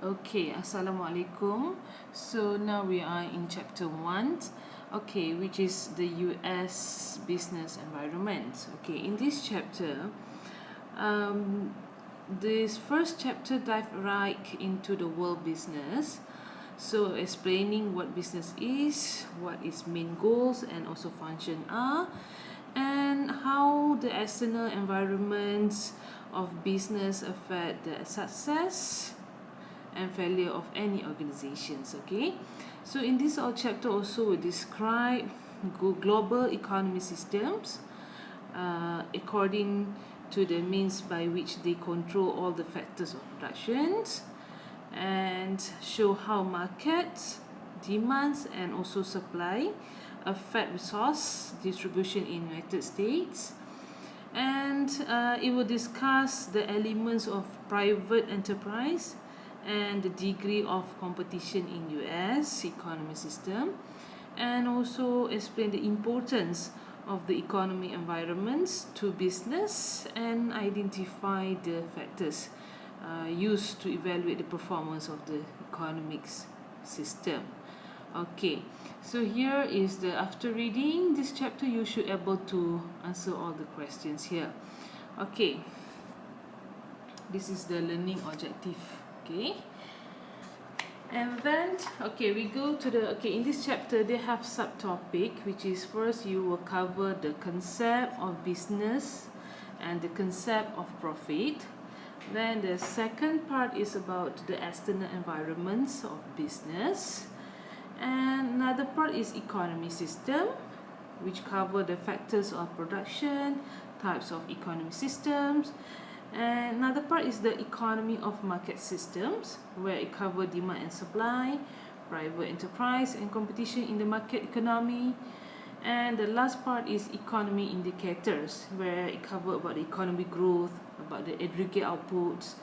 Okay, Assalamualaikum. So now we are in chapter 1, okay, which is the US business environment. Okay, in this chapter, um, this first chapter dive right into the world business. So explaining what business is, what its main goals and also function are, and how the external environments of business affect the success and failure of any organizations. Okay, so in this chapter also we describe global economy systems according to the means by which they control all the factors of productions, and show how markets, demands and also supply affect resource distribution in United States, and it will discuss the elements of private enterprise and the degree of competition in US economy system, and also explain the importance of the economy environments to business and identify the factors used to evaluate the performance of the economics system. Okay, so here is the after reading this chapter you should able to answer all the questions here. Okay, this is the learning objective. Okay, and then okay we go to the okay in this chapter they have subtopic, which is first you will cover the concept of business and the concept of profit. Then the second part is about the external environments of business, and another part is economy system, which cover the factors of production, types of economy systems, and another part is the economy of market systems, where it cover demand and supply, private enterprise and competition in the market economy. And the last part is economy indicators, where it cover about the economic growth, about the aggregate outputs,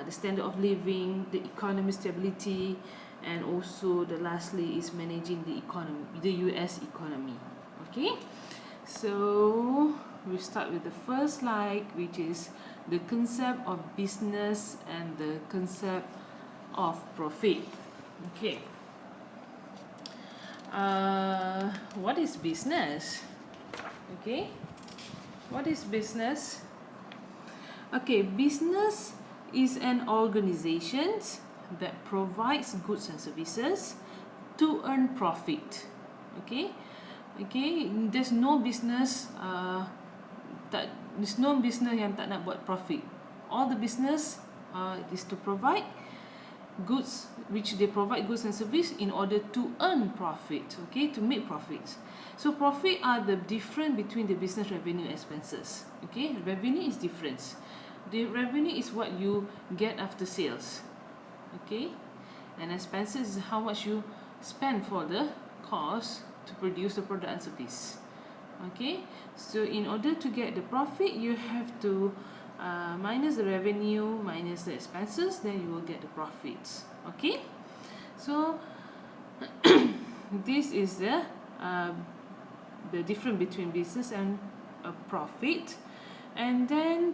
the standard of living, the economy stability, and also the lastly is managing the economy, the US economy. Okay, so we start with the first slide, which is the concept of business and the concept of profit. Okay, what is business? Okay, what is business? Okay, business is an organization that provides goods and services to earn profit. Okay, there's no business there's no business yang tak nak buat profit. All the business is to provide goods, which they provide goods and service in order to earn profit. Okay, to make profits. So profit are the difference between the business revenue and expenses. Okay, revenue is different. The revenue is what you get after sales. Okay, and expenses is how much you spend for the cost to produce the product and service. Okay, so in order to get the profit you have to minus the revenue minus the expenses, then you will get the profits. Okay, so this is the difference between business and profit. And then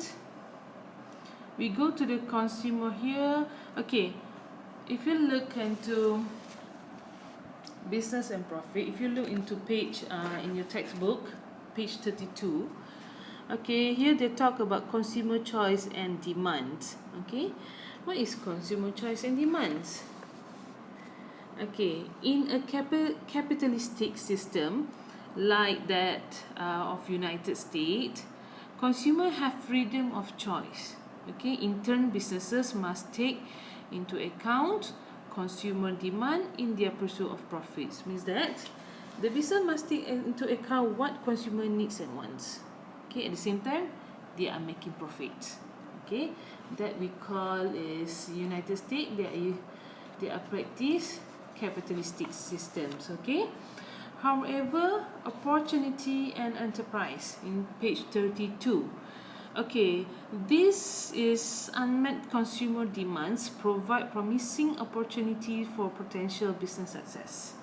we go to the consumer here. Okay, if you look into business and profit, if you look into page in your textbook, page 32, okay, here they talk about consumer choice and demand. Okay, what is consumer choice and demands? Okay, in a capitalistic system like that of United States, consumers have freedom of choice. Okay, in turn businesses must take into account consumer demand in their pursuit of profits. Means that the business must take into account what consumer needs and wants. Okay, at the same time they are making profits. Okay, that we call is United States, they are practice capitalistic systems. Okay, however, opportunity and enterprise in page 32. Okay, this is unmet consumer demands provide promising opportunity for potential business success.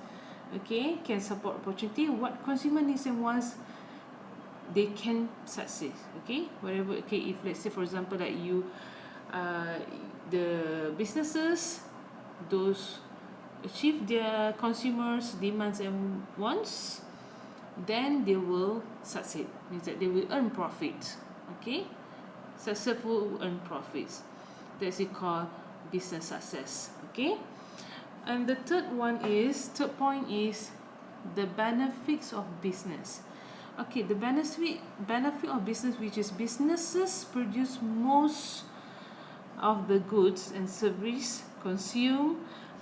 Okay, can support opportunity what consumer needs and wants, they can succeed. Okay, whatever. Okay, if let's say for example that you the businesses those achieve their consumers' demands and wants, then they will succeed. Means that they will earn profit. Okay, successful will earn profits. That's it called business success. Okay, and the third point is the benefits of business. Okay, the benefit of business, which is businesses produce most of the goods and service consumed,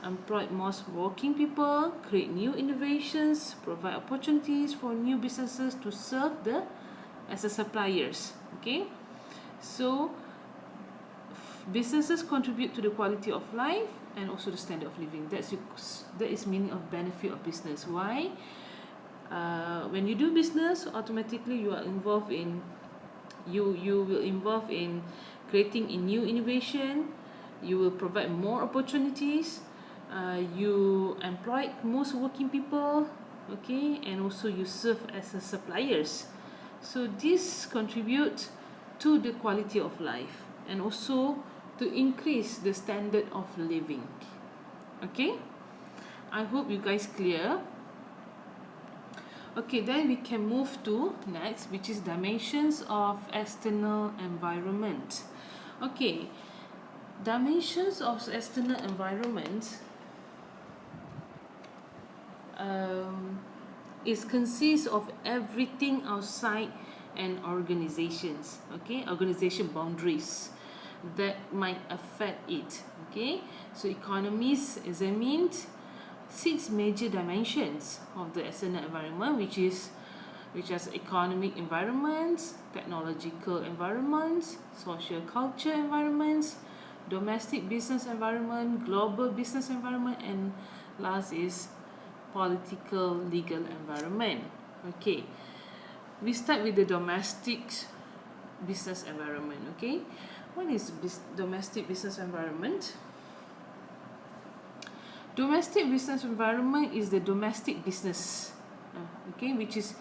employ most working people, create new innovations, provide opportunities for new businesses to serve the as a suppliers. Okay, so businesses contribute to the quality of life and also the standard of living. That is meaning of benefit of business. Why? When you do business, automatically you are involved in you will involve in creating a new innovation. You will provide more opportunities. You employ most working people. Okay, and also you serve as a suppliers. So this contribute to the quality of life and also to increase the standard of living. Okay, I hope you guys clear. Okay, then we can move to next, which is dimensions of external environment. Okay, dimensions of external environment consists of everything outside an organizations. Okay, organization boundaries that might affect it. Okay, so economists examined 6 major dimensions of the external environment, which is economic environments, technological environments, social culture environments, domestic business environment, global business environment, and last is political legal environment. Okay, we start with the domestic business environment. Okay, what is domestic business environment? Domestic business environment is the domestic business, okay, which is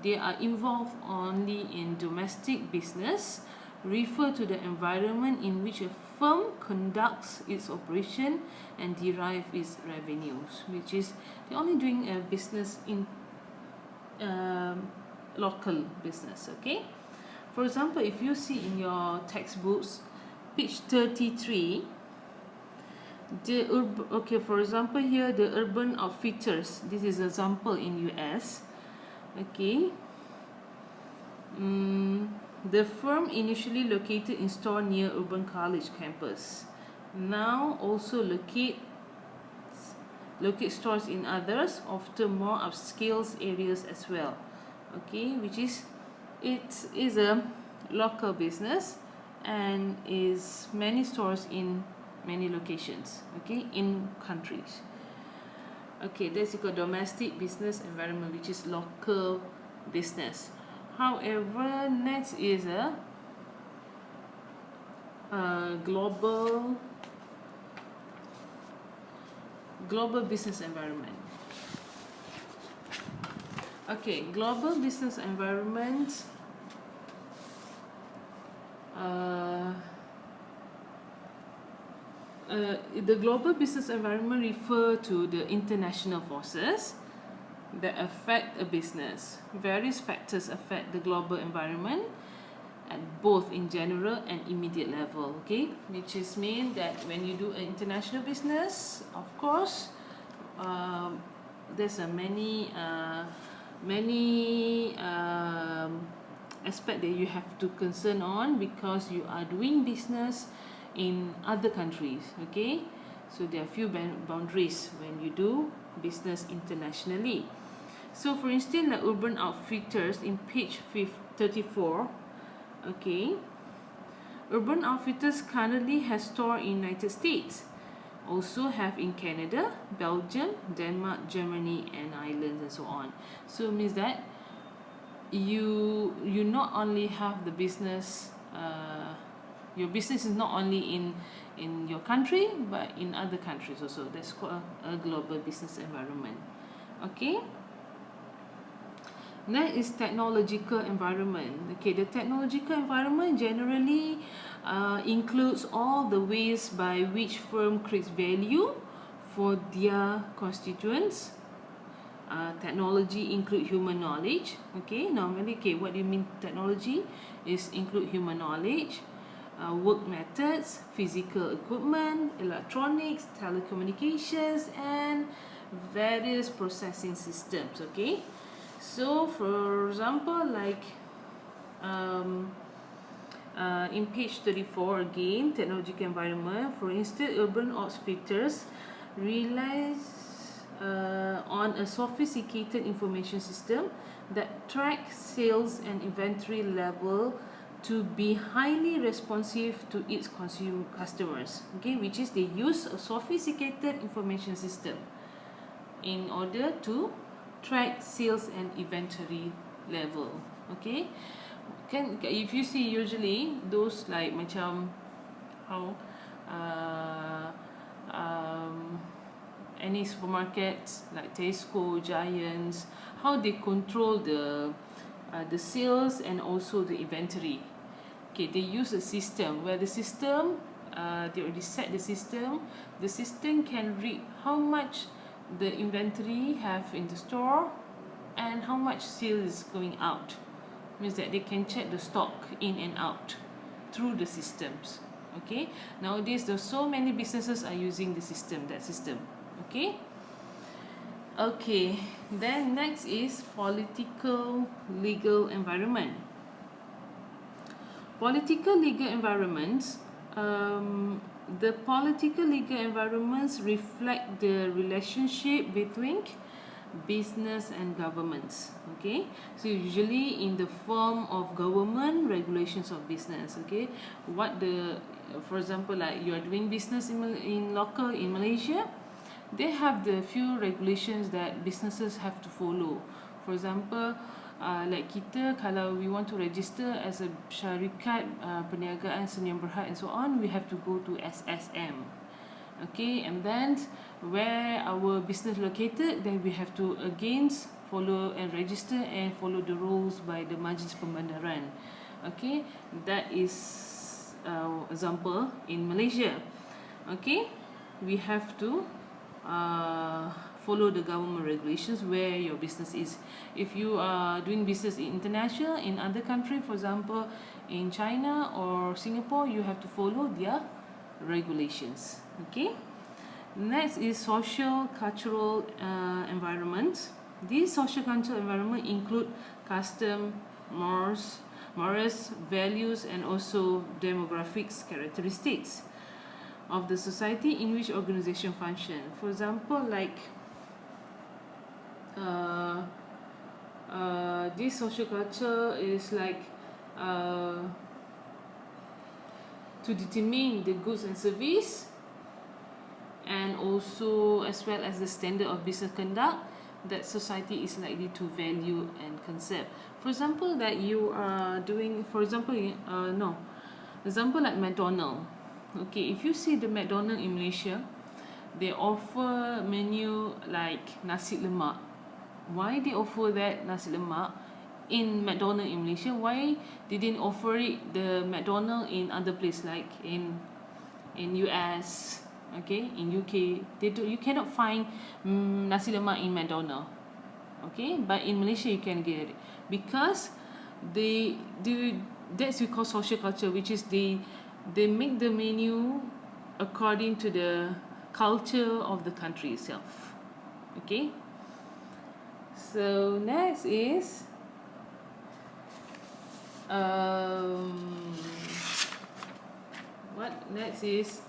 they are involved only in domestic business, refer to the environment in which a firm conducts its operation and derive its revenues, which is they're only doing a business in local business. Okay, for example, if you see in your textbooks, page 33, for example here, the Urban Outfitters, this is an example in US. Okay, the firm initially located in store near Urban College campus, now also locate stores in others, often more upscale areas as well. Okay, which is it is a local business and is many stores in many locations, okay, in countries. Okay, that's equal domestic business environment, which is local business. However, next is a global business environment. Okay, global business environment the global business environment refer to the international forces that affect a business. Various factors affect the global environment at both in general and immediate level. Okay, which is mean that when you do an international business, of course, there's a many aspect that you have to concern on, because you are doing business in other countries. Okay, so there are few boundaries when you do business internationally. So for instance, the Urban Outfitters in page 34. Okay, Urban Outfitters currently has store in United States, also have in Canada, Belgium, Denmark, Germany, and Ireland, and so on. So it means that you not only have the business, your business is not only in your country but in other countries also. That's called a global business environment. Okay, next is technological environment. Okay, the technological environment generally includes all the ways by which firm creates value for their constituents. Technology include human knowledge. Okay, normally, okay, what do you mean technology? Is include human knowledge, work methods, physical equipment, electronics, telecommunications, and various processing systems. Okay, so for example, like in page 34 again, technological environment. For instance, urban outfitters relies on a sophisticated information system that tracks sales and inventory level to be highly responsive to its customers. Okay, which is they use a sophisticated information system in order to track sales and inventory level. Okay, can if you see usually those like macam how uh, um, any supermarkets like Tesco, Giants, how they control the sales and also the inventory. Okay, they use a system where the system they already set the system. The system can read how much the inventory have in the store and how much sales is going out. Means that they can check the stock in and out through the systems. Okay, nowadays there's so many businesses are using the system, that system. Okay, okay, then next is political legal environment. Political legal environments, the political legal environments reflect the relationship between business and governments. Okay, so usually in the form of government regulations of business. Okay, what the for example, like you are doing business in local in Malaysia, they have the few regulations that businesses have to follow. For example, like kita kalau we want to register as a syarikat perniagaan sdn berhad and so on, we have to go to SSM. Okay, and then where our business located, then we have to again follow and register and follow the rules by the Majlis Pembandaran. Okay, that is example in Malaysia. Okay, we have to follow the government regulations where your business is. If you are doing business in international in other country, for example in China or Singapore, you have to follow their regulations. Okay, next is social cultural environment. These social cultural environment include custom, morals, values, and also demographics characteristics of the society in which organization function. For example, like this social culture is like to determine the goods and service, and also as well as the standard of business conduct that society is likely to value and concept. For example, that you are doing, for example, example like McDonald. Okay, if you see the McDonald in Malaysia, they offer menu like nasi lemak. Why they offer that nasi lemak in McDonald in Malaysia? Why they didn't offer it the McDonald in other place like in US, okay, in UK? You cannot find nasi lemak in McDonald. Okay, but in Malaysia you can get it because they do. That's we call social culture, which is they make the menu according to the culture of the country itself. Okay, so next is what next is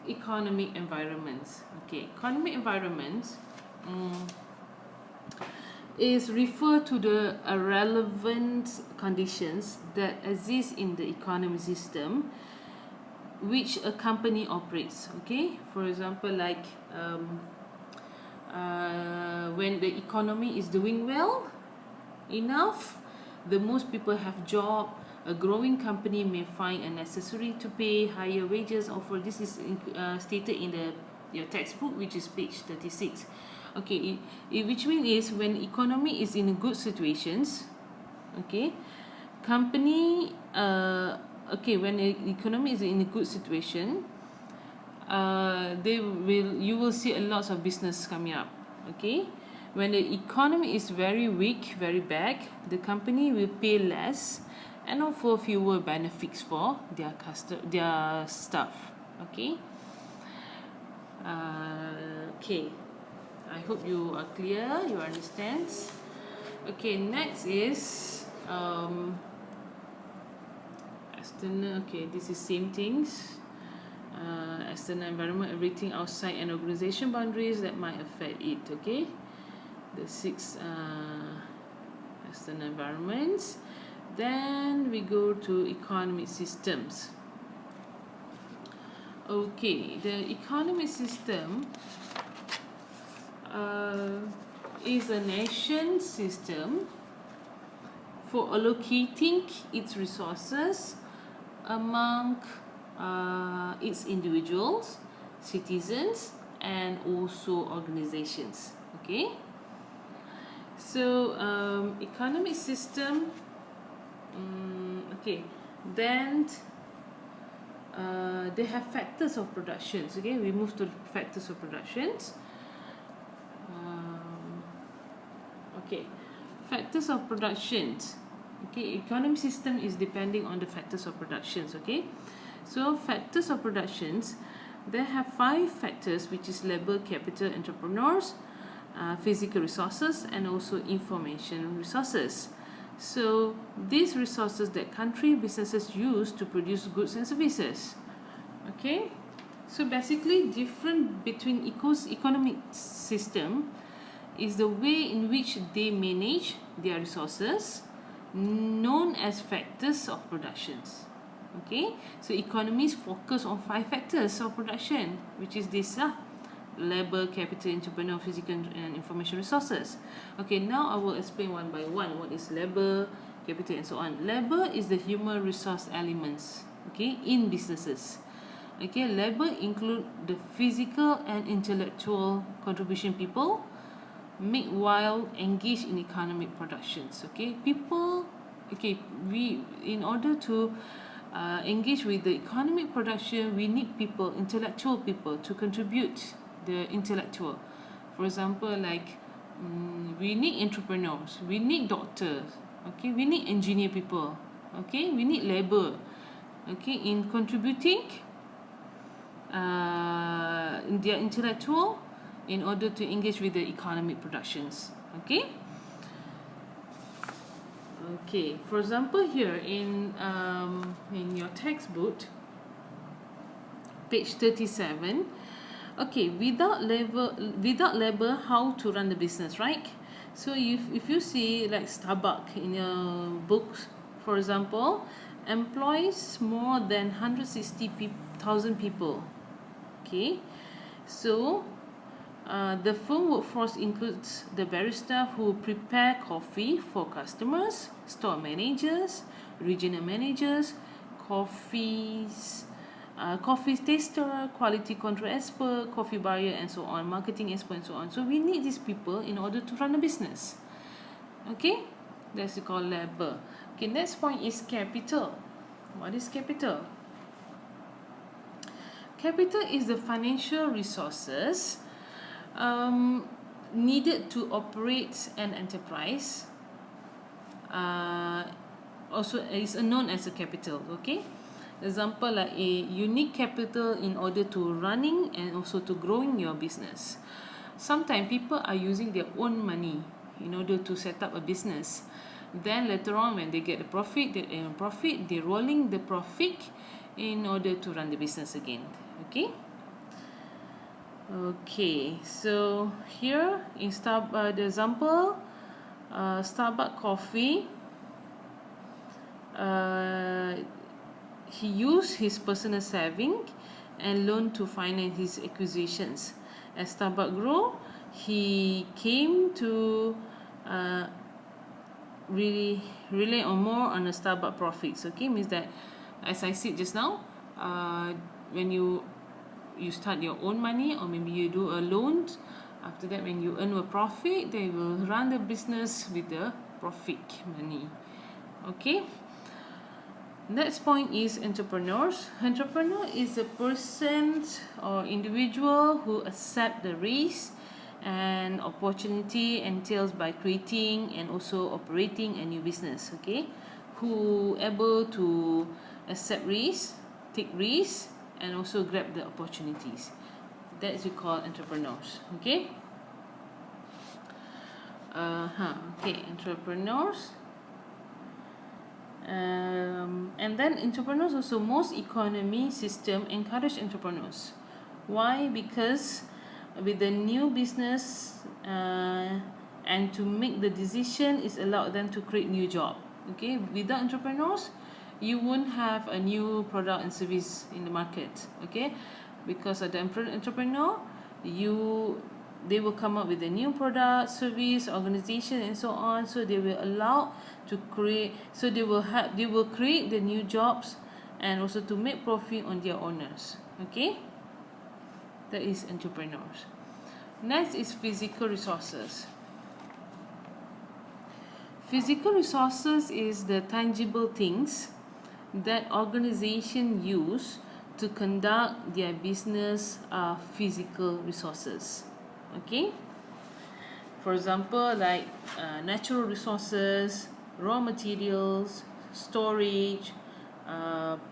economic environments. Okay, economic environments is refer to the relevant conditions that exist in the economic system which a company operates. Okay, for example, like when the economy is doing well enough, the most people have job, a growing company may find it necessary to pay higher wages. Or this is stated in your textbook, which is page 36. Okay, which means is when economy is in good situations, okay, company okay, when the economy is in a good situation, you will see a lot of business coming up. Okay, when the economy is very weak, very bad, the company will pay less and offer fewer benefits for their staff. Okay. Okay, I hope you are clear, you understand. Okay, next is external. Okay, this is same things. External environment, everything outside an organization boundaries that might affect it. Okay, the six external environments. Then we go to economic systems. Okay, the economic system is a nation system for allocating its resources among its individuals, citizens, and also organizations. Okay, so economic system. Okay, then they have factors of productions. Okay, we move to factors of productions. Okay, factors of productions. Okay, economic system is depending on the factors of productions. Okay, so factors of productions, they have 5 factors, which is labor, capital, entrepreneurs, physical resources, and also information resources. So these resources that country businesses use to produce goods and services. Okay, so basically different between economic system is the way in which they manage their resources, known as factors of productions. Okay, so economies focus on 5 factors of production, which is this labor, capital, entrepreneur, physical, and information resources. Okay, now I will explain one by one what is labor, capital, and so on. Labor is the human resource elements, okay, in businesses. Okay, labor include the physical and intellectual contribution people make while engaged in economic productions. Okay, people. Okay, we in order to engage with the economic production, we need people, intellectual people, to contribute the intellectual. For example, like we need entrepreneurs, we need doctors, okay, we need engineer people, okay, we need labor, okay, in contributing their intellectual in order to engage with the economic productions. Okay. Okay, for example, here in your textbook, page 37. Okay, without labor, how to run the business, right? So if you see like Starbucks in your books, for example, employs more than 160,000 people. Okay, so the firm workforce includes the barista who prepare coffee for customers, store managers, regional managers, coffee taster, quality control expert, coffee buyer, and so on, marketing expert, and so on. So we need these people in order to run a business. Okay, that's called labor. Okay, next point is capital. What is capital? Capital is the financial resources needed to operate an enterprise. Also is known as a capital. Okay, example like a unique capital in order to running and also to growing your business. Sometimes people are using their own money in order to set up a business. Then later on, when they get the profit, they're rolling the profit in order to run the business again. Okay. Okay, so here in the example, Starbucks coffee. He used his personal saving and loan to finance his acquisitions. As Starbucks grew, he came to really rely on more on the Starbucks profits. Okay, means that, as I said just now, when you start your own money, or maybe you do a loan, after that when you earn a profit, they will run the business with the profit money. Okay, Next point is entrepreneurs. Entrepreneur is a person or individual who accept the risk and opportunity entails by creating and also operating a new business. Okay, who able to accept risk, take risk, and also grab the opportunities. That's we call entrepreneurs. Okay. Okay, entrepreneurs. And then entrepreneurs also, most economy system encourage entrepreneurs. Why? Because with the new business and to make the decision is allowed them to create new job. Okay, without entrepreneurs you won't have a new product and service in the market. Okay, because of the entrepreneur, they will come up with a new product, service, organization, and so on. So they will allow to create. So they will create the new jobs, and also to make profit on their owners. Okay, that is entrepreneurs. Next is physical resources. Physical resources is the tangible things that organization use to conduct their business. Physical resources. Okay, for example, like natural resources, raw materials, storage,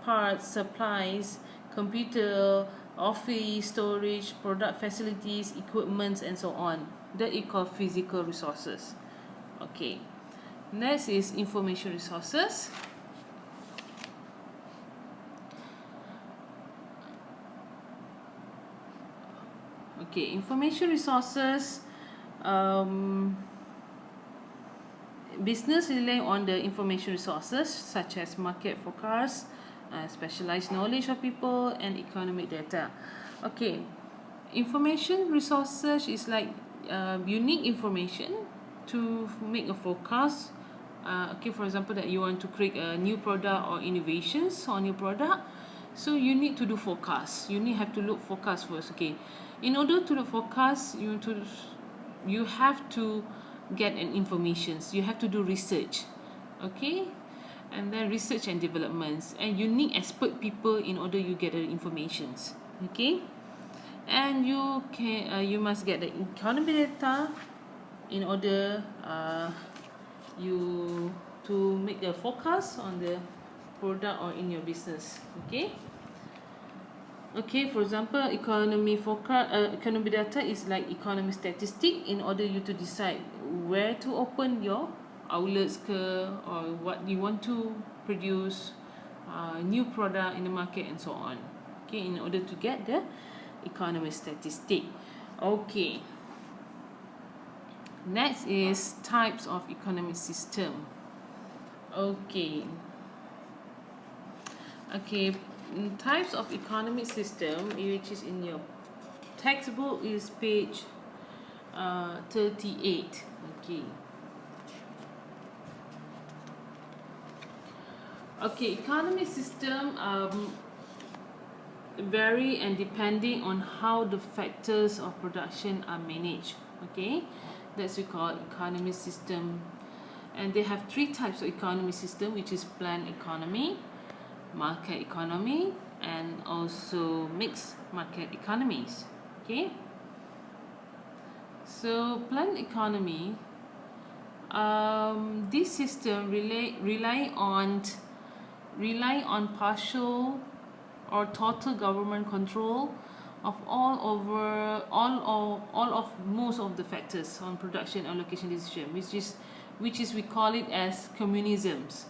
parts, supplies, computer, office storage, product facilities, equipments, and so on. That is called physical resources. Okay, next is information resources. Okay, information resources. Business rely on the information resources such as market forecasts, specialized knowledge of people, and economic data. Okay, information resources is like unique information to make a forecast. Okay, for example, that you want to create a new product or innovations on your product, so you need to do forecast. You have to look forecast first. Okay, in order to do forecast, you have to get an informations. You have to do research. Okay, and then research and developments, and you need expert people in order you get the informations. Okay, and you must get the economy data in order you to make a forecast on the product or in your business. Okay. Okay, for example, economy data is like economy statistic in order you to decide where to open your outlets or what you want to produce, new product in the market, and so on. Okay, in order to get the economy statistic. Okay, next is types of economic system. Okay, types of economic system, which is in your textbook, is page 38. Okay, economic system vary and depending on how the factors of production are managed. Okay, that's we call economic system, and they have three types of economic system, which is planned economy, market economy, and also mixed market economies. Okay, so planned economy, this system rely on partial or total government control of all of most of the factors on production allocation decision, which is we call it as communisms.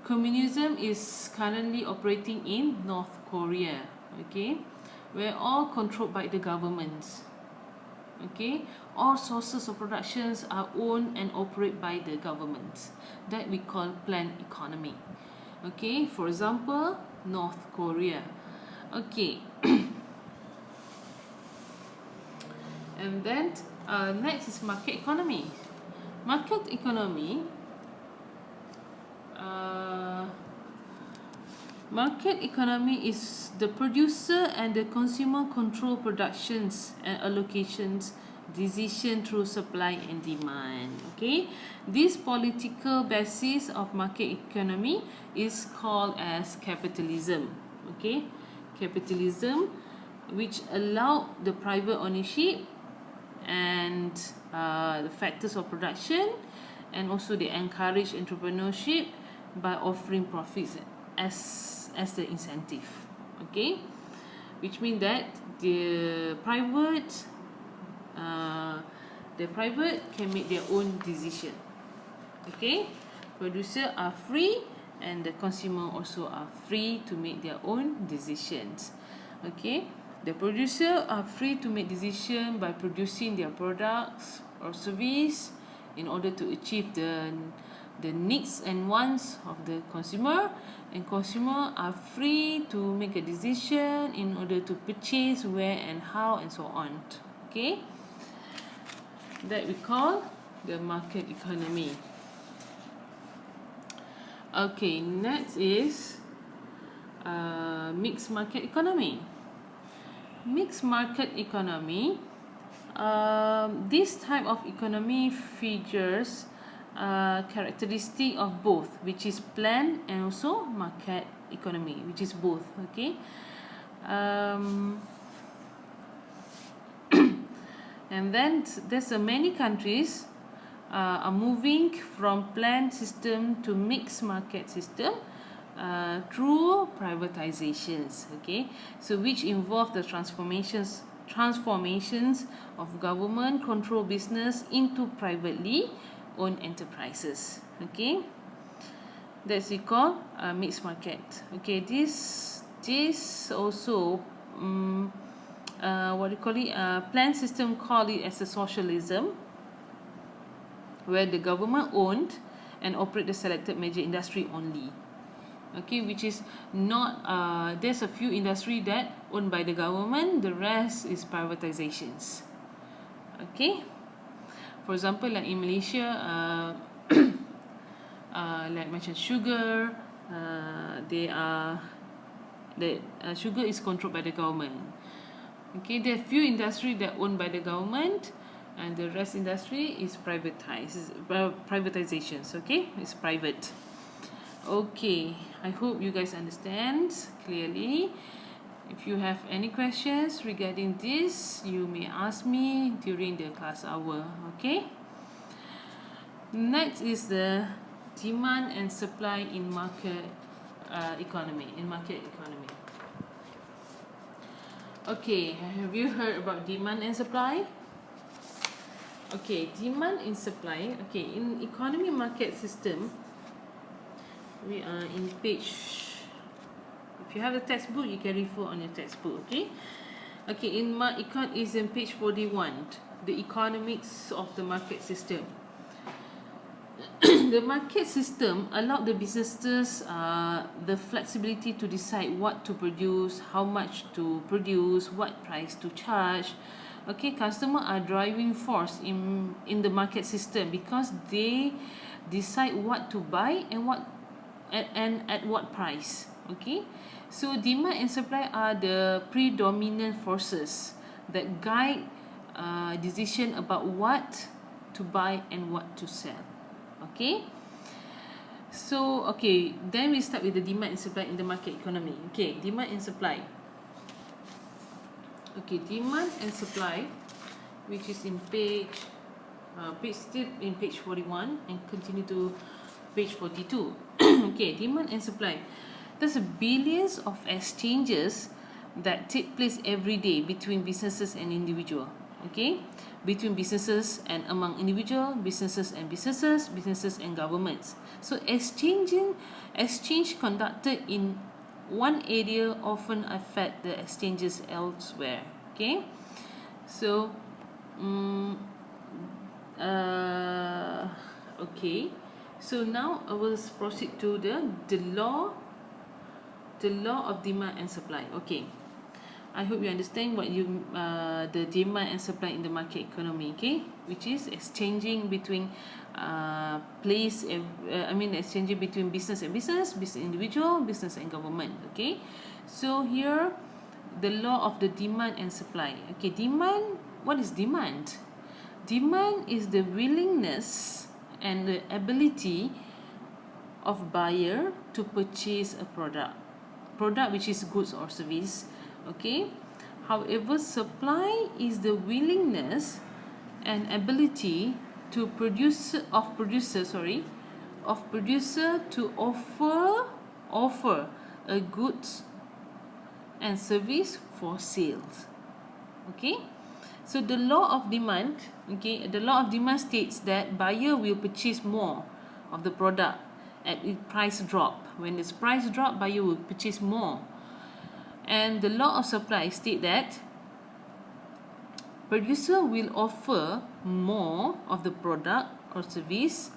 Communism is currently operating in North Korea. Okay, where all controlled by the governments. Okay, all sources of productions are owned and operated by the governments. That we call planned economy. Okay, for example, North Korea. Okay, and then next is market economy. Market economy. Market economy is the producer and the consumer control productions and allocations decision through supply and demand. Okay, this political basis of market economy is called as capitalism. Okay, capitalism, which allow the private ownership and the factors of production, and also they encourage entrepreneurship by offering profits as the incentive. Okay, which means that the private can make their own decision. Okay, producer are free and the consumer also are free to make their own decisions. Okay, the producer are free to make decision by producing their products or service in order to achieve the needs and wants of the consumer, and consumer are free to make a decision in order to purchase where and how and so on. Okay, that we call the market economy. Okay, next is mixed market economy. Mixed market economy, this type of economy features characteristic of both, which is planned, and also market economy, which is both. Okay, and then there's many countries are moving from planned system to mixed market system through privatizations. Okay, so which involve the transformations of government control business into privately owned enterprises. Okay, that's we call mixed market. Okay, this also what do you call it, planned system, call it as a socialism, where the government owned and operate the selected major industry only. Okay, which is not there's a few industry that owned by the government, the rest is privatizations. Okay, for example, like in Malaysia, like macam sugar, sugar is controlled by the government. Okay, there are few industry that owned by the government, and the rest industry is privatizations. Okay, it's private. Okay, I hope you guys understand clearly. If you have any questions regarding this, you may ask me during the class hour. Okay, next is the demand and supply in market economy. Okay, have you heard about demand and supply? Okay, demand and supply. Okay, in economy market system, we are in page, if you have a textbook, you can refer on your textbook. Okay, okay, in econ is in page 41, the economics of the market system. The market system allow the businesses the flexibility to decide what to produce, how much to produce, what price to charge. Okay, customer are driving force in the market system because they decide what to buy and at what price. Okay, so demand and supply are the predominant forces that guide decision about what to buy and what to sell. Okay, so okay, then we start with the demand and supply in the market economy. Okay, demand and supply. Okay, demand and supply, which is in still in page 41 and continue to page 42. Okay, demand and supply. There's billions of exchanges that take place every day between businesses and individual. Okay, between businesses and among individual, businesses and governments. So exchange conducted in one area often affect the exchanges elsewhere. Okay, so okay, so now I will proceed to the law of demand and supply. Okay, I hope you understand what the demand and supply in the market economy. Okay, which is exchanging between exchanging between business and business individual, business and government. Okay, so here the law of the demand and supply. Okay, demand, what is demand? Demand is the willingness and the ability of buyer to purchase a product which is goods or service. Okay. However, supply is the willingness and ability to producer to offer a goods and service for sales. Okay. So the law of demand, the law of demand states that buyer will purchase more of the product at its price drop. When its price drop, buyer will purchase more. And the law of supply state that producer will offer more of the product or service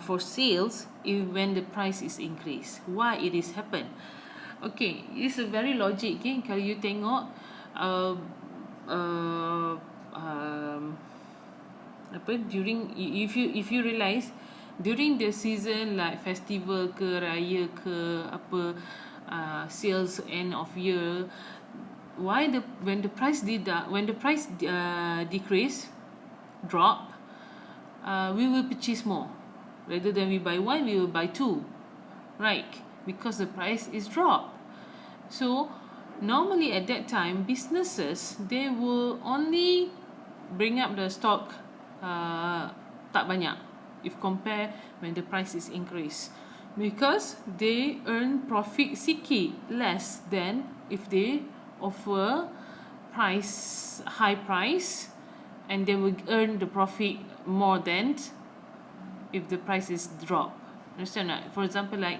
for sales when the price is increased. Why it is happen? Okay, it's a very logic. Okay, kalau you tengok apa during if you realize during the season like festival ke raya ke apa sales end of year, when the price decrease drop, we will purchase more. Rather than we buy one, we will buy two, right? Because the price is dropped. So normally at that time, businesses, they will only bring up the stock tak banyak if compare when the price is increased, because they earn profit sikit less than if they offer high price, and they will earn the profit more than if the price is drop. Understand that? For example, like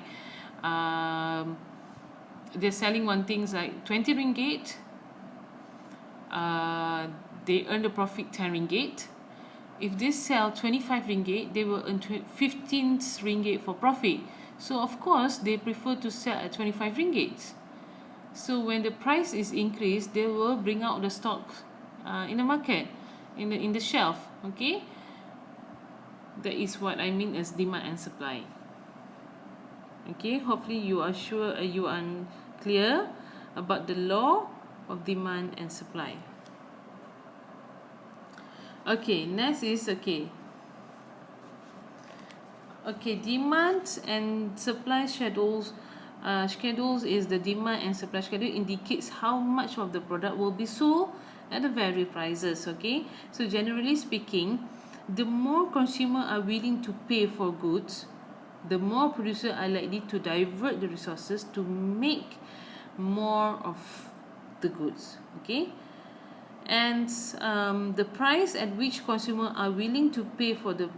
they're selling one things like 20 ringgit, they earn the profit 10 ringgit. If they sell 25 ringgit, they will earn 15 ringgit for profit. So of course they prefer to sell at 25 ringgit. So when the price is increased, they will bring out the stock in the market, in the shelf. Okay, that is what I mean as demand and supply. Okay, hopefully you are sure, you are clear about the law of demand and supply. Okay, next is demand and supply schedules. Schedules is the demand and supply schedule indicates how much of the product will be sold at the various prices. Okay, so generally speaking, the more consumer are willing to pay for goods, the more producers are likely to divert the resources to make more of the goods. Okay, and the price at which consumers are willing to pay for the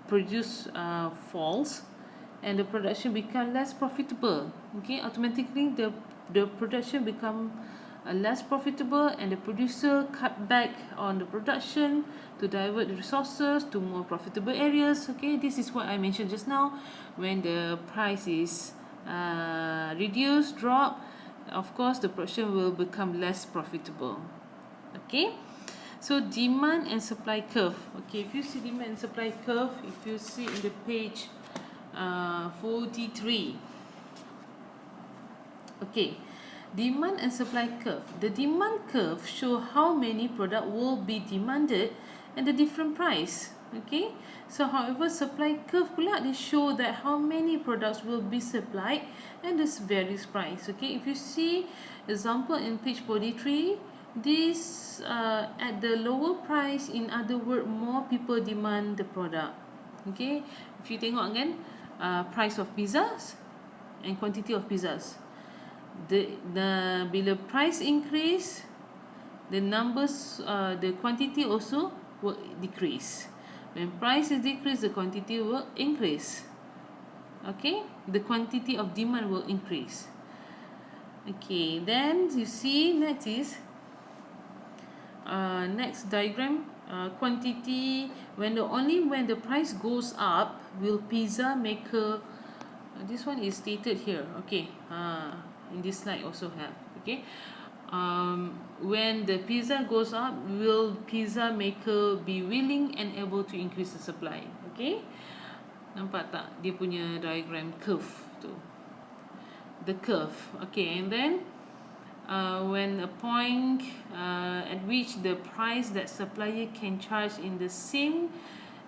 produce falls, and the production become less profitable. Okay, automatically the production become less profitable, and the producer cut back on the production to divert the resources to more profitable areas. Okay, this is what I mentioned just now. When the price is reduced, drop, of course the production will become less profitable. Okay, so demand and supply curve. Okay, if you see demand and supply curve, if you see in the page 43. Okay, demand and supply curve. The demand curve show how many product will be demanded and the different price. Okay, so however supply curve pula, they show that how many products will be supplied and this varies price. Okay, if you see example in page 43, this at the lower price, in other words, more people demand the product. Okay, if you tengok kan, price of pizzas and quantity of pizzas, the bila price increase, the numbers, the quantity also will decrease. When price is decreased, the quantity will increase. Okay, the quantity of demand will increase. Okay, then you see next is next diagram, quantity. Only when the price goes up will pizza maker, this one is stated here. Okay, in this slide also have. Okay, when the pizza goes up, will pizza maker be willing and able to increase the supply? Okay, nampak tak dia punya diagram curve tu, the curve. Okay, and then when a point at which the price that supplier can charge in the same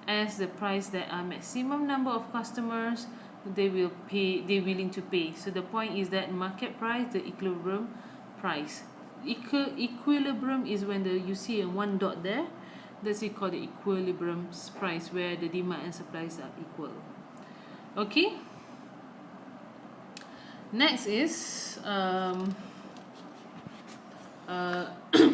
as the price that a maximum number of customers they're willing to pay. So the point is that market price, the equilibrium price. Equilibrium is when you see a one dot there. That's it called the equilibrium price, where the demand and supplies are equal. Okay. Next is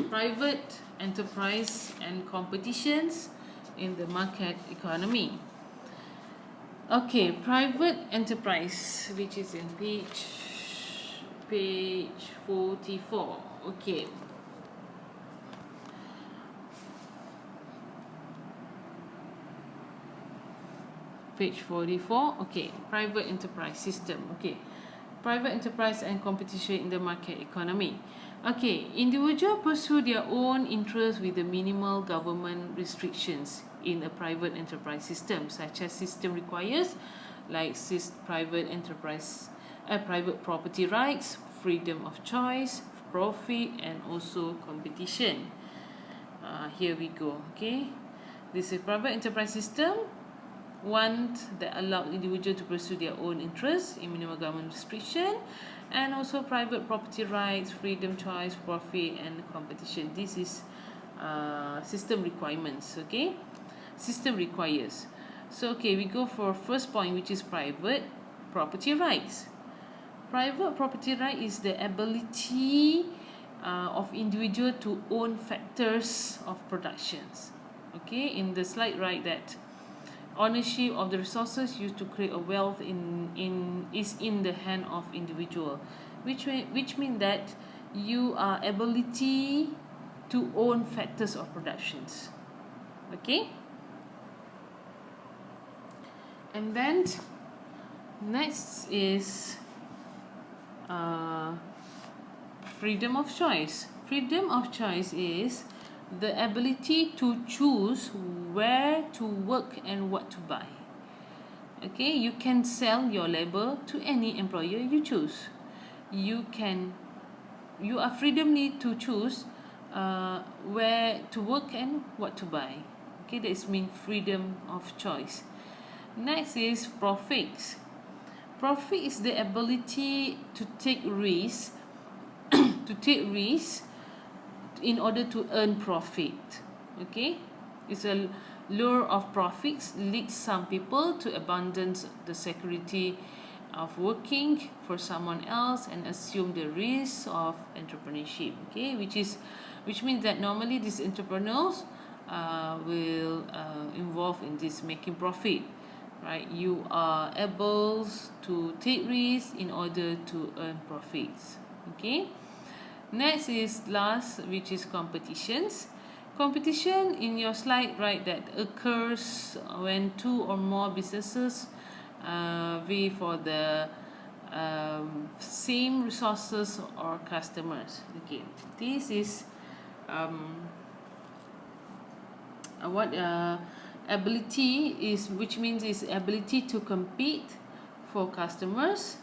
private enterprise and competitions in the market economy. Okay, private enterprise, which is in page 44. Okay. Page 44. Okay, private enterprise system. Okay, private enterprise and competition in the market economy. Okay, individuals pursue their own interests with the minimal government restrictions in a private enterprise system, such as system requires, like private enterprise, private property rights, freedom of choice, profit, and also competition. Here we go. Okay, this is private enterprise system. One that allows individuals to pursue their own interests in minimal government restriction, and also private property rights, freedom, choice, profit, and competition. This is system requirements. Okay, system requires. So okay, we go for first point, which is private property rights. Private property right is the ability of individual to own factors of productions. Okay, in the slide right, that ownership of the resources used to create a wealth is in the hand of individual, which means that you are ability to own factors of productions. Okay, and then next is freedom of choice. Freedom of choice is the ability to choose where to work and what to buy. Okay, you can sell your labor to any employer you choose. You are freedomly to choose where to work and what to buy. Okay, that means freedom of choice. Next is profits. Profit is the ability to take risks in order to earn profit. Okay, it's a lure of profits leads some people to abandon the security of working for someone else and assume the risk of entrepreneurship. Okay, which means that normally these entrepreneurs will involve in this making profit, right? You are able to take risks in order to earn profits. Okay, next is last, which is competitions. Competition in your slide, right, that occurs when two or more businesses vie for the same resources or customers. Okay, this is what ability is, which means is ability to compete for customers,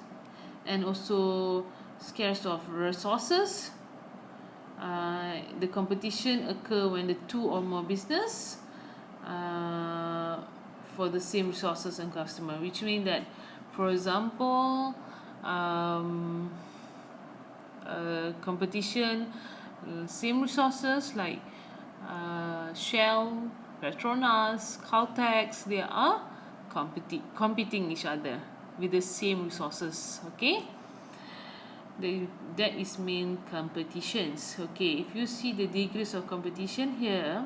and also scarce of resources. The competition occur when the two or more business for the same resources and customer, which means that, for example, competition, same resources like Shell, Petronas, Caltex, they are competing each other with the same resources. Okay, that is mean competitions. Okay, if you see the degrees of competition here,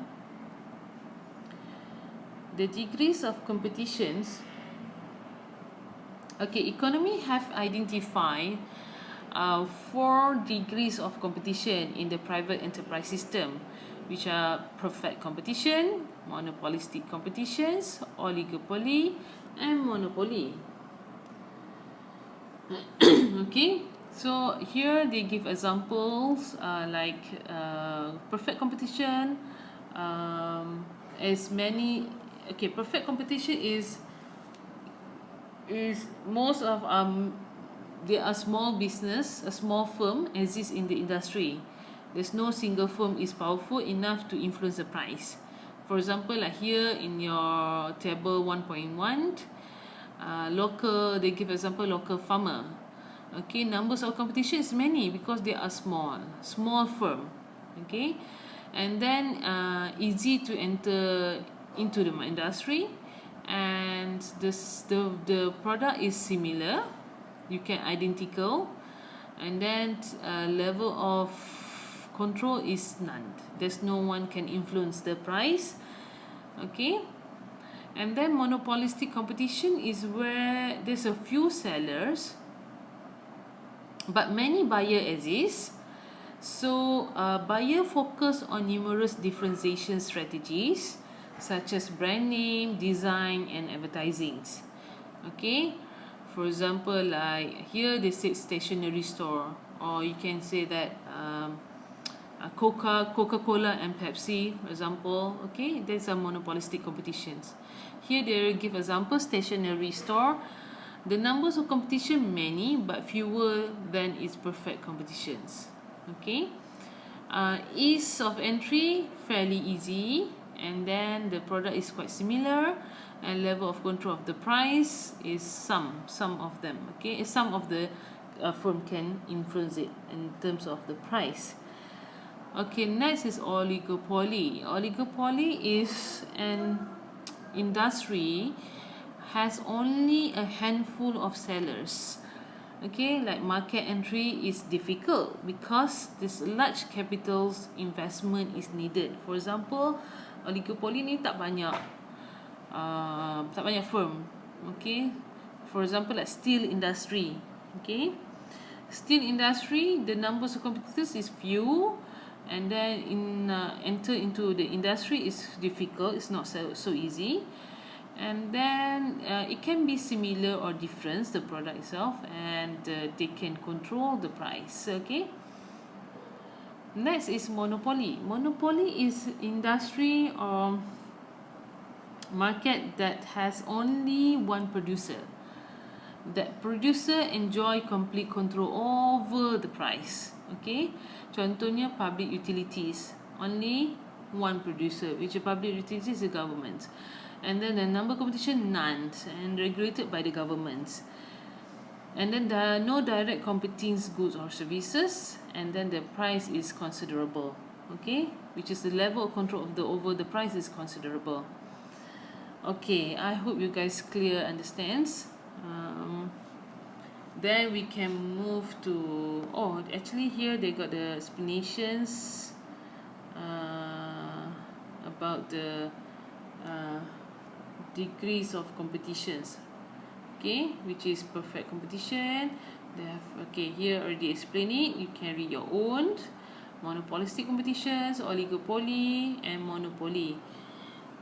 the degrees of competitions. Okay, economy have identified 4 degrees of competition in the private enterprise system, which are perfect competition, monopolistic competitions, oligopoly, and monopoly. Okay, so here they give examples like perfect competition, as many. Okay, perfect competition is most of there are small business, a small firm exists in the industry. There's no single firm is powerful enough to influence the price. For example, like here in your table 1.1, local, they give example local farmer. Okay, numbers of competition is many because they are small firm. Okay, and then easy to enter into the industry, and the product is similar, you can identical, and then level of control is none. There's no one can influence the price. Okay, and then monopolistic competition is where there's a few sellers but many buyer exist. So buyer focus on numerous differentiation strategies such as brand name, design, and advertising. Okay, for example, like here they say stationery store, or you can say that Coca-Cola and Pepsi, for example. Okay, there's a monopolistic competitions. Here they give example stationery store. The numbers of competition many but fewer than its perfect competitions. Okay, ease of entry fairly easy, and then the product is quite similar, and level of control of the price is some of them. Okay, some of the firm can influence it in terms of the price. Okay, next is oligopoly. Oligopoly is an industry has only a handful of sellers. Okay, like market entry is difficult because this large capitals investment is needed. For example, oligopoly ni tak banyak firm. Okay, for example like steel industry. Okay, steel industry, the numbers of competitors is few, and then enter into the industry is difficult. It's not so easy. And then it can be similar or different, the product itself, and they can control the price. Okay, next is monopoly. Monopoly is industry or market that has only one producer. That producer enjoy complete control over the price. Okay, contohnya public utilities, only one producer, which a public utilities is the government. And then the number competition none, and regulated by the government. And then there are no direct competing goods or services, and then the price is considerable. Okay, which is the level of control of the over the price is considerable. Okay, I hope you guys clear understands. Then we can move to, oh, actually here they got the explanations about the degrees of competitions. Okay, which is perfect competition. They have, okay, here already explain it, you can read your own. Monopolistic competitions, oligopoly, and monopoly.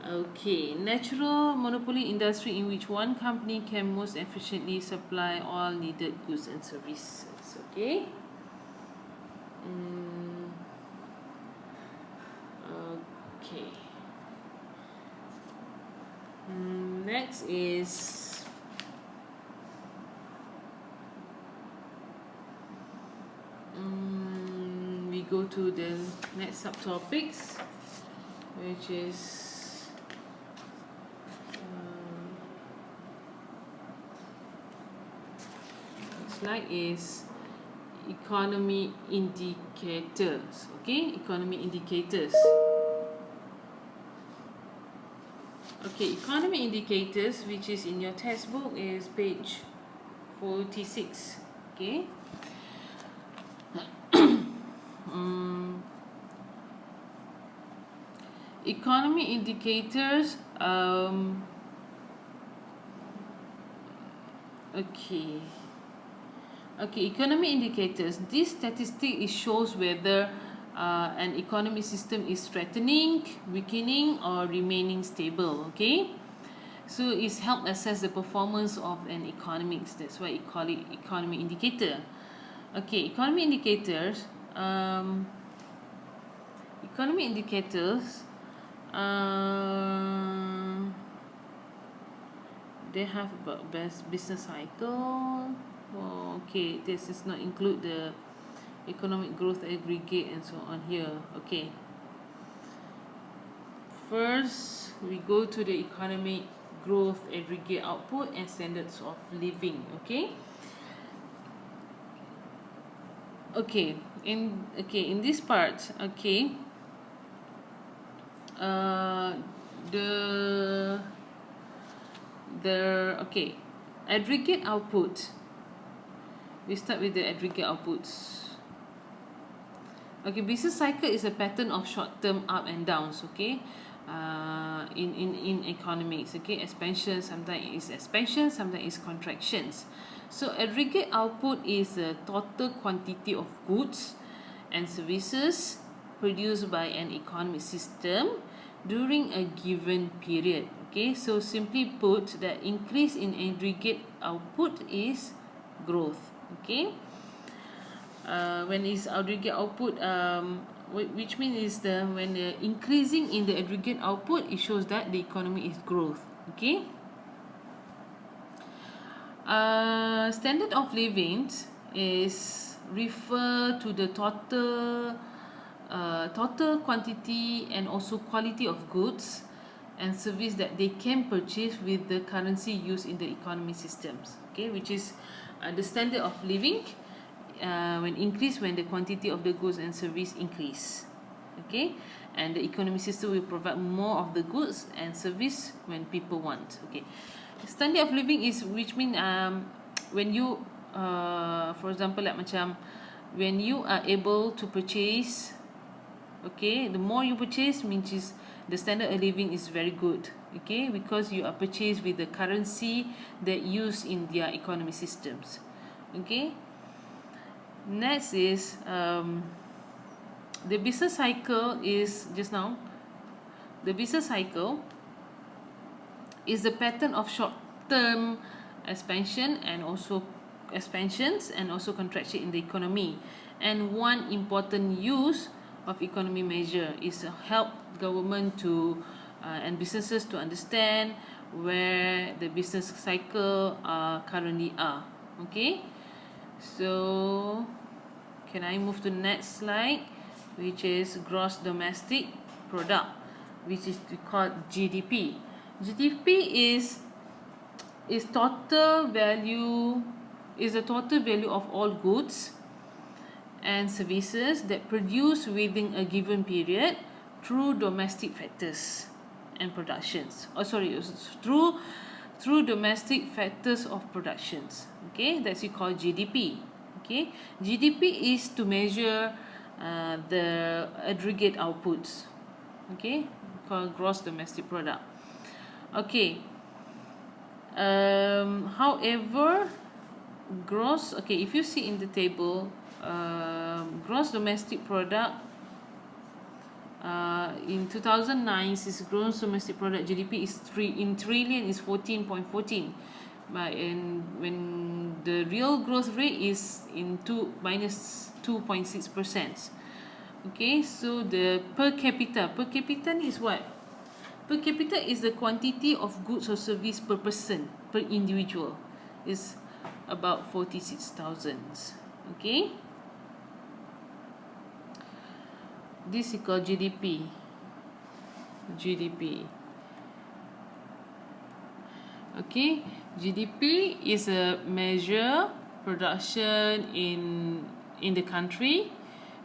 Okay, natural monopoly industry in which one company can most efficiently supply all needed goods and services. Okay. Okay. Next is we go to the next subtopics, which is slide is economy indicators. Okay, economy indicators. Okay, economy indicators, which is in your textbook, is page 46. Okay. Economy indicators. Okay. Okay, economy indicators. This statistic it shows whether an economy system is strengthening, weakening, or remaining stable. Okay, so it's help assess the performance of an economics. That's why you call it economy indicator. Okay, economy indicators. Economy indicators. They have about best business cycle. Oh, okay, this does not include the economic growth aggregate and so on here. Okay, first we go to the economic growth aggregate output and standards of living. In this part, uh the aggregate output. We start with the aggregate outputs. Okay, business cycle is a pattern of short-term up and downs. In economics. Expansion, sometimes is expansion, sometimes is contractions. So aggregate output is the total quantity of goods and services produced by an economic system during a given period. So simply put, the increase in aggregate output is growth. When is aggregate output, which means is when the increasing in the aggregate output, it shows that the economy is growth. Standard of living is refer to the total quantity and also quality of goods and service that they can purchase with the currency used in the economy systems. Which is the standard of living when increase when the quantity of the goods and service increase. And the economy system will provide more of the goods and service when people want. Standard of living is, which mean when you for example, like macam when you are able to purchase, the more you purchase means is the standard of living is very good. Because you are purchased with the currency that used in their economy systems. Next is the business cycle is just now. The business cycle is the pattern of short-term expansions and also contraction in the economy. And one important use of economy measure is to help government to and businesses to understand where the business cycle currently are. So can I move to the next slide, which is gross domestic product, which is called GDP. GDP is total value, is the total value of all goods and services that produce within a given period through domestic factors and productions. Through domestic factors of productions. That's we call GDP. GDP is to measure the aggregate outputs. Called gross domestic product. However, if you see in the table, gross domestic product in 2009, its gross domestic product GDP is in trillion is 14.14, but when the real growth rate is in minus 2.6%. So the per capita is what? Per capita is the quantity of goods or service per person, per individual, is about 46,000. This is called GDP. GDP is a measure production in the country,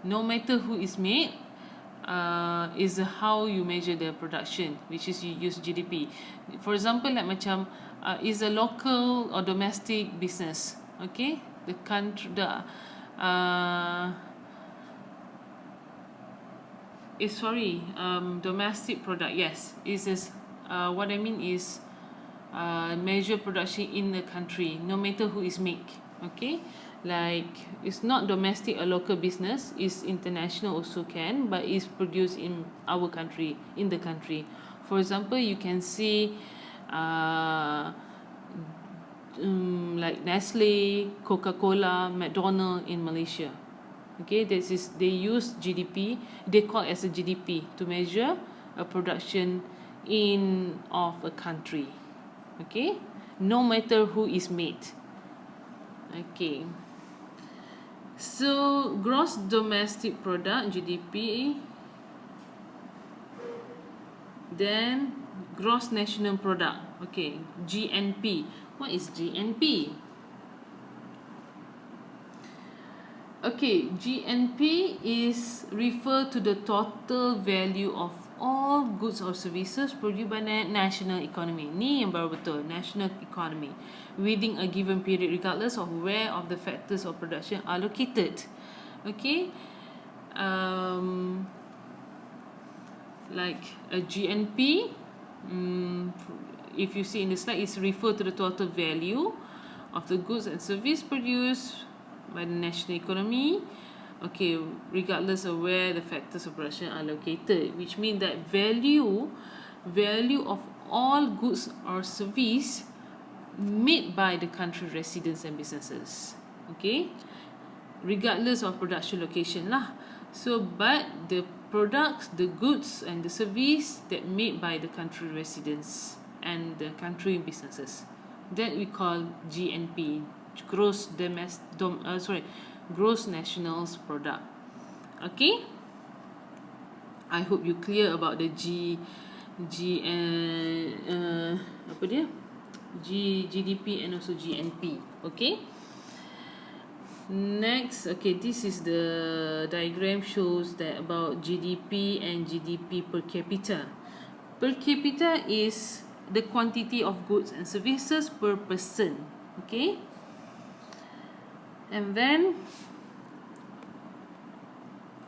no matter who is made. Is how you measure the production, which is you use GDP. For example, like macam is a local or domestic business. The country, domestic product. Yes, is what I mean is measure production in the country, no matter who is make. Like it's not domestic or local business, it's international also can, but it's produced in our country, in the country. For example, you can see like Nestle, Coca-Cola, McDonald's in Malaysia. This is, they use GDP, they call it as a GDP to measure a production of a country. No matter who is made. Okay, so gross domestic product, GDP, then gross national product. Okay, GNP. What is GNP? Okay, GNP is refer to the total value of all goods or services produced by national economy. Ni yang baru betul, national economy within a given period regardless of where of the factors of production are located. Okay, like a GNP, if you see in the slide, is refer to the total value of the goods and service produced by the national economy, okay, regardless of where the factors of production are located, which means that value of all goods or service made by the country residents and businesses, okay, regardless of production location lah. So but the products, the goods and the service that made by the country residents and the country businesses, that we call GNP, gross national product. Okay, I hope you clear about the apa dia, GDP and also GNP. Okay, next, okay, this is the diagram shows that about GDP and GDP per capita. Per capita is the quantity of goods and services per person. Okay, and then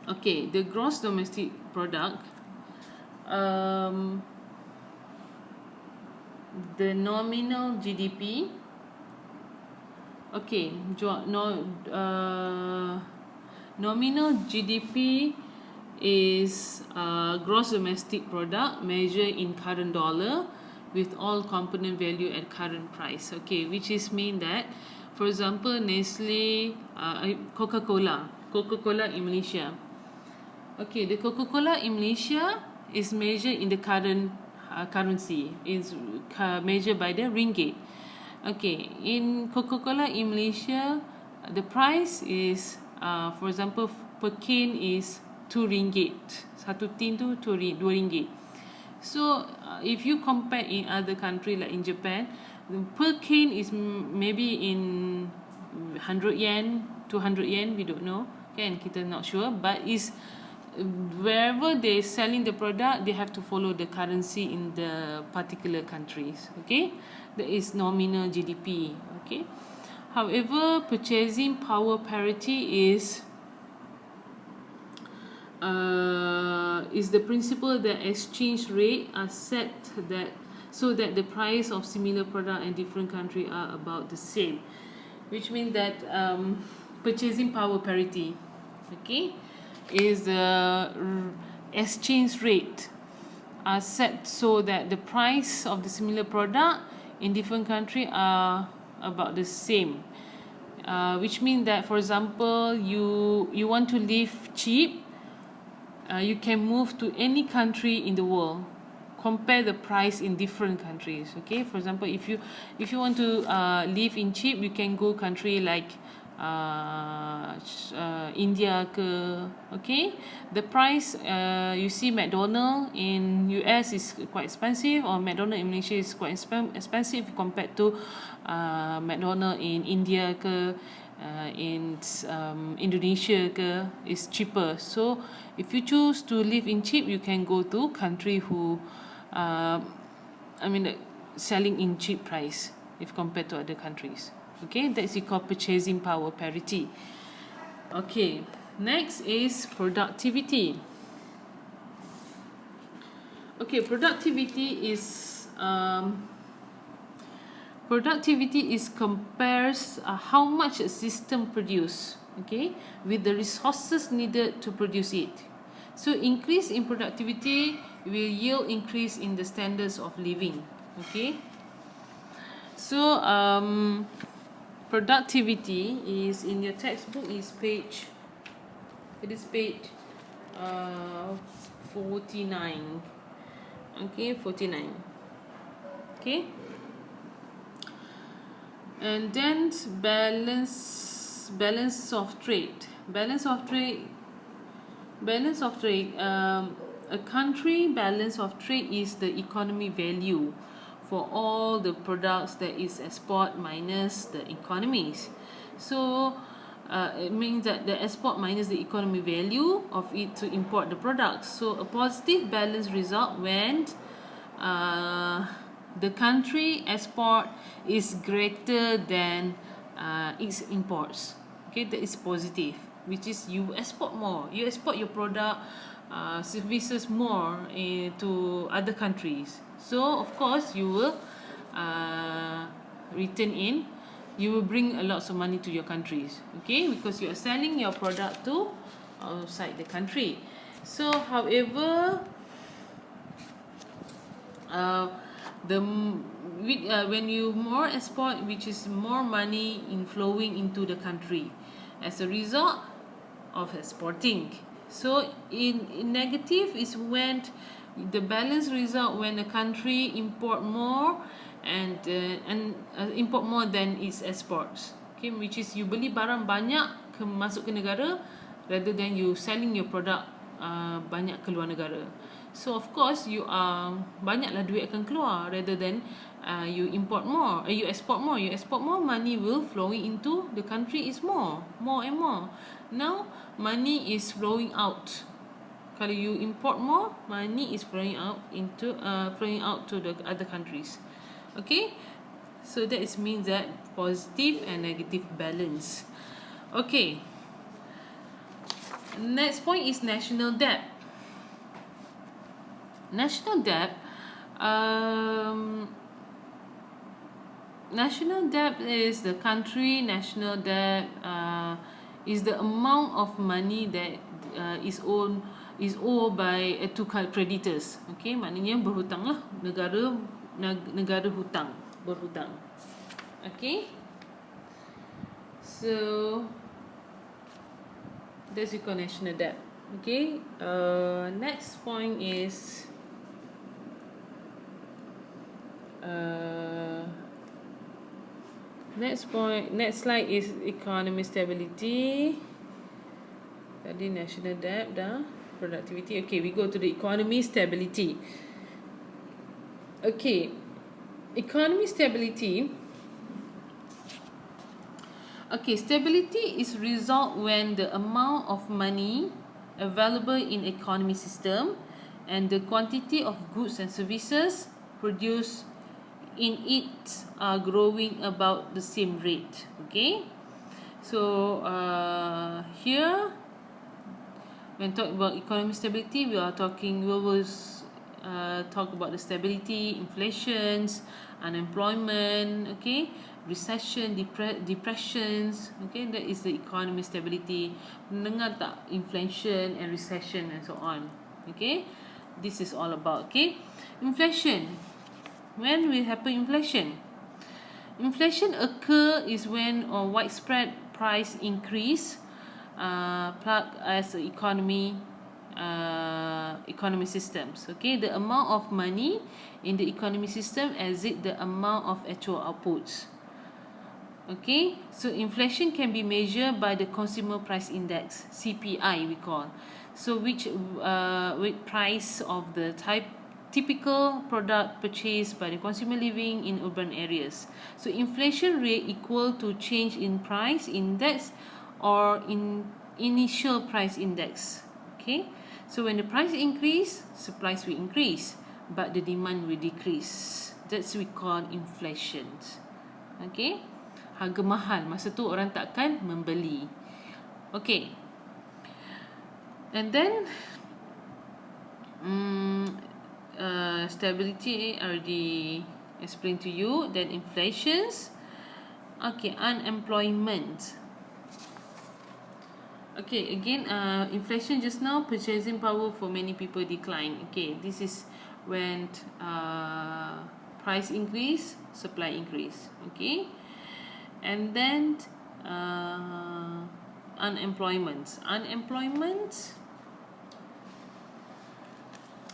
okay, the gross domestic product, the nominal GDP, okay, nominal GDP is gross domestic product measured in current dollar with all component value at current price. Okay, which is mean that, for example, Nestle, Coca-Cola in Malaysia. Okay, the Coca-Cola in Malaysia is measured in the current currency, is measured by the ringgit. Okay, in Coca-Cola in Malaysia, the price is, for example, per can is 2 ringgit. Satu tin tu 2 ringgit. So if you compare in other country like in Japan, per can is maybe in 100 yen, 200 yen, we don't know, kan, kita not sure, but is wherever they selling the product, they have to follow the currency in the particular countries. Okay, that is nominal GDP. Okay, however, purchasing power parity is the principle that exchange rate are set that so that the price of similar product in different country are about the same, which means that purchasing power parity, okay, is the exchange rate are set so that the price of the similar product in different country are about the same, which means that, for example, you want to live cheap, you can move to any country in the world, compare the price in different countries. Okay, for example, if you want to live in cheap, you can go country like India ke. Okay, the price, you see McDonald in US is quite expensive, or McDonald in Malaysia is quite expensive compared to McDonald in India ke, in Indonesia ke, is cheaper. So if you choose to live in cheap, you can go to country who selling in cheap price if compared to other countries. Okay, that's called purchasing power parity. Okay, next is productivity. Okay, productivity is compares how much a system produce, okay, with the resources needed to produce it. So increase in productivity will yield increase in the standards of living. Okay, so productivity is in your textbook is page 49. Okay, 49. Okay, And then balance of trade. Balance of trade. A country balance of trade is the economy value for all the products that is export minus the economies. So it means that the export minus the economy value of it to import the products. So a positive balance result when uh, the country export is greater than its imports. Okay, that is positive, which is you export more, you export your product, services more to other countries. So of course you will return in, you will bring a lot of money to your countries, okay, because you are selling your product to outside the country. So however, uh, when you more export, which is more money in flowing into the country as a result of exporting. So in negative is when the balance result when a country import more and import more than its exports, okay, which is you beli barang banyak masuk ke negara rather than you selling your product banyak keluar negara. So of course you banyaklah duit akan keluar rather than you import more, you export more, money will flowing into the country is more and more. Now money is flowing out. Kalau you import more, money is flowing out to the other countries. Okay, so that is means that positive and negative balance. Okay, next point is national debt. National debt, national debt is the country national debt, is the amount of money that is owed by to creditors. Okay, maknanya berhutang lah, negara berhutang. Okay, so that's called national debt. Okay, next point is next slide is economic stability. Tadi national debt dah, productivity. Okay, we go to the economy stability. Okay, economy stability. Okay, stability is result when the amount of money available in economy system and the quantity of goods and services produced in it are growing about the same rate. Okay, so here when talk about economic stability, we will talk about the stability, inflations, unemployment, okay, recession, depressions, okay, that is the economic stability. Mendengar tak inflation and recession and so on, okay, this is all about. Okay, inflation. When will happen inflation? Inflation occur is when widespread price increase plug as economy systems. Okay, the amount of money in the economy system exceed the amount of actual outputs. Okay, so inflation can be measured by the consumer price index, CPI we call. So which price of the typical product purchased by the consumer living in urban areas. So inflation rate equal to change in price index or in initial price index. Okay, so when the price increase, supplies will increase, but the demand will decrease. That's we call inflation. Okay, harga mahal, masa tu orang takkan membeli. Okay, and then stability already explained to you. Then inflations. Okay, unemployment. Okay, again, inflation just now, purchasing power for many people decline. Okay, this is when price increase, supply increase. Okay, and then unemployment.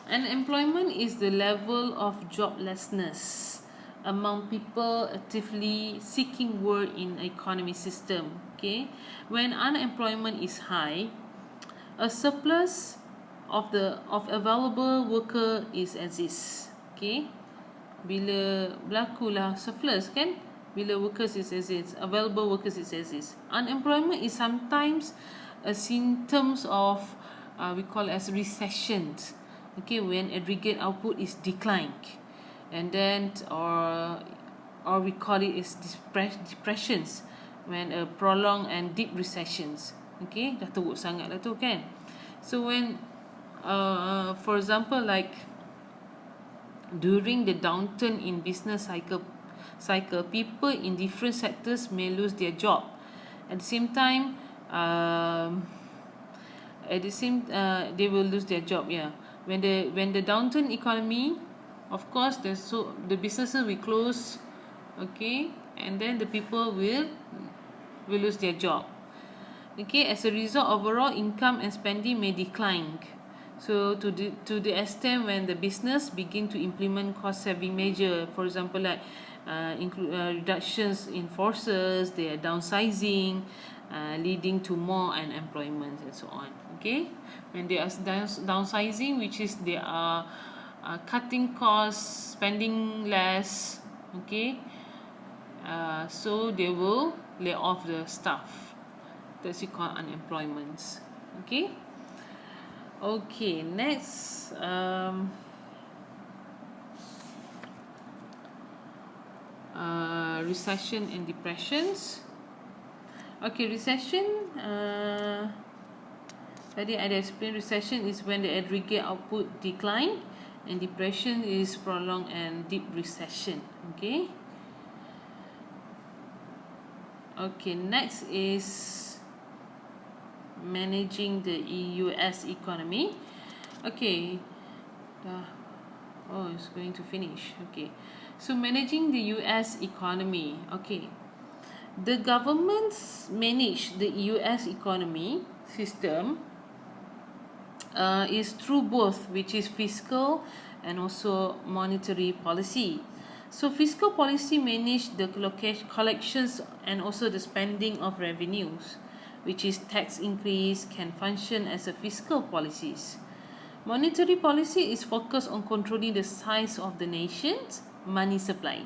Unemployment is the level of joblessness among people actively seeking work in economy system. Okay, when unemployment is high, a surplus of available worker is exists. Okay, bila berlakulah surplus kan, bila workers is exists, available workers is exists. Unemployment is sometimes a symptoms of we call as recessions. Okay, when aggregate output is declined, and then or we call it as depressions, when a prolonged and deep recessions. Okay, dah teruk sangat lah tu kan. So when for example, like during the downturn in business cycle, people in different sectors may lose their job. At the same time, they will lose their job. Yeah, when the downturn economy, of course, the businesses will close. Okay, and then the people will lose their job. Okay, as a result, overall income and spending may decline. So to the extent when the business begin to implement cost saving measure, for example, like include reductions in forces, they are downsizing, leading to more unemployment and so on. Okay, when they are downsizing, which is they are cutting costs, spending less. Okay, so they will lay off the staff. That's you call unemployment. Okay. Okay, next recession and depressions. Okay, recession, tadi I explained, recession is when the aggregate output decline, and depression is prolonged and deep recession. Okay. Okay, next is managing the US economy. Okay, it's going to finish. Okay, so managing the US economy. Okay, the governments manage the US economy system is through both, which is fiscal and also monetary policy. So fiscal policy manage the collections and also the spending of revenues, which is tax increase, can function as a fiscal policies. Monetary policy is focused on controlling the size of the nation's money supply.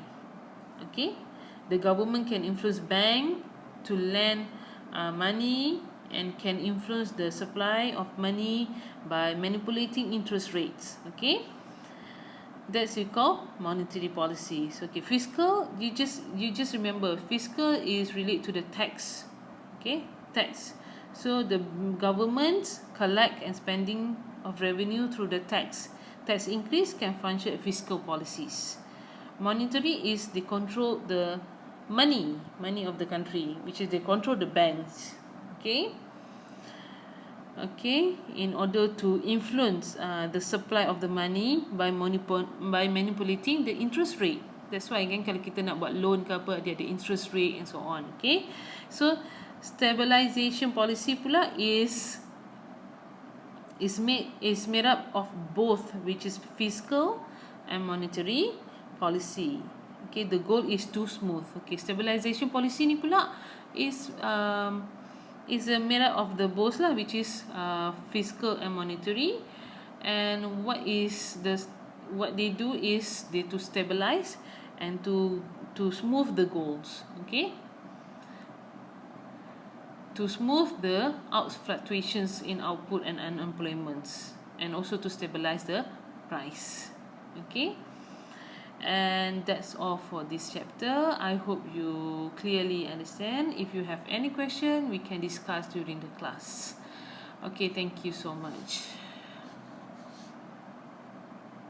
Okay, the government can influence bank to lend money and can influence the supply of money by manipulating interest rates. Okay, that's we call monetary policies. Okay, fiscal, you just remember, fiscal is related to the tax. Okay, tax. So the government collect and spending of revenue through the tax increase can function fiscal policies. Monetary is they control the money of the country, which is they control the banks. Okay, in order to influence the supply of the money by manipulating the interest rate. That's why again, kalau kita nak buat loan ke apa, dia ada interest rate and so on. Okay, so stabilization policy pula is made up of both, which is fiscal and monetary policy. Okay, the goal is too smooth. Okay, stabilization policy ni pula is a made up of the both lah, which is fiscal and monetary. And what they do is they to stabilize and to smooth the goals. Okay, to smooth the fluctuations in output and unemployment, and also to stabilize the price. Okay, and that's all for this chapter. I hope you clearly understand. If you have any question, we can discuss during the class. Okay, thank you so much.